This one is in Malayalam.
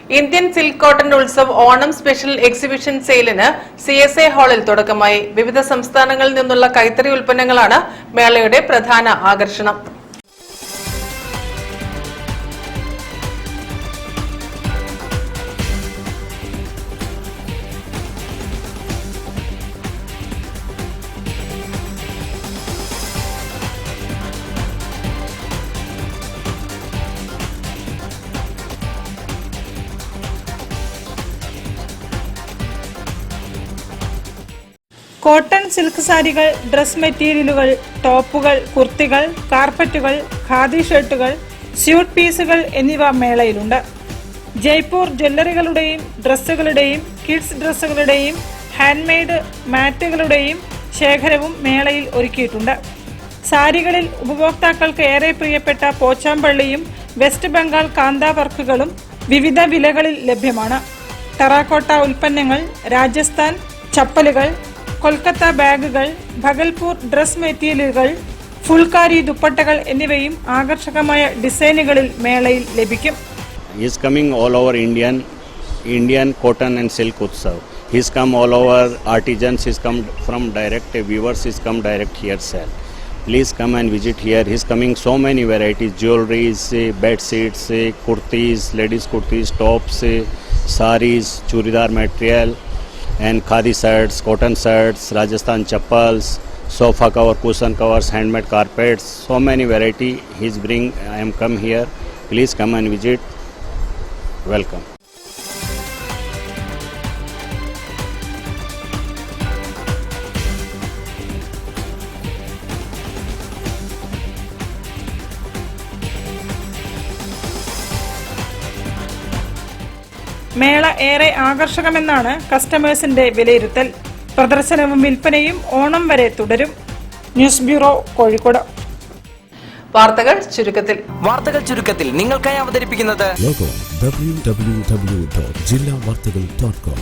Indian silk cotton Utsav Onam special exhibition സെയിലിന് CSI ഹാളിൽ തുടക്കമായി. വിവിധ സംസ്ഥാനങ്ങളിൽ നിന്നുള്ള കൈത്തറി ഉൽപ്പന്നങ്ങളാണ് മേളയുടെ പ്രധാന ആകർഷണം. കോട്ടൺ സിൽക്ക് സാരികൾ, ഡ്രസ് മെറ്റീരിയലുകൾ, ടോപ്പുകൾ, കുർത്തികൾ, കാർപ്പറ്റുകൾ, ഖാദി ഷർട്ടുകൾ, സ്യൂട്ട് പീസുകൾ എന്നിവ മേളയിലുണ്ട്. ജയ്പൂർ ജ്വല്ലറികളുടെയും ഡ്രസ്സുകളുടെയും കിഡ്സ് ഡ്രസ്സുകളുടെയും ഹാൻഡ്മെയ്ഡ് മാറ്റുകളുടെയും ശേഖരവും മേളയിൽ ഒരുക്കിയിട്ടുണ്ട്. സാരികളിൽ ഉപഭോക്താക്കൾക്ക് ഏറെ പ്രിയപ്പെട്ട പോച്ചാമ്പള്ളിയും വെസ്റ്റ് ബംഗാൾ കാന്ത വർക്കുകളും വിവിധ വിലകളിൽ ലഭ്യമാണ്. ടെറാക്കോട്ട ഉൽപ്പന്നങ്ങൾ, രാജസ്ഥാൻ ചപ്പലുകൾ, കൊൽക്കത്ത ബാഗുകൾ, ഭഗൽപൂർ ഡ്രസ് മെറ്റീരിയലുകൾ, ഫുൾക്കാരി ദുപ്പട്ടകൾ എന്നിവയും ആകർഷകമായ ഡിസൈനുകളിൽ മേളയിൽ ലഭിക്കും. He is coming all over Indian cotton and silk utsav. He's come all over artisans. He's come from direct viewers. He's come direct here sell. Please come and visit here. He's coming so many varieties: jewelries, bed sheets, kurtis, ladies kurtis, tops, saris, churidar material, and khadi shirts, cotton shirts, Rajasthan chappals, sofa cover, cushion covers, handmade carpets. So many variety he's bring. I am come here. Please come and visit. Welcome. മേള ഏറെ ആകർഷകമെന്നാണ് കസ്റ്റമേഴ്സിന്റെ വിലയിരുത്തൽ. പ്രദർശനവും വിൽപ്പനയും ഓണം വരെ തുടരും. News bureau, Kozhikode. വാർത്തകൾ ചുരുക്കത്തിൽ നിങ്ങൾക്കായി അവതരിപ്പിക്കുന്നത് www.jillavartagal.com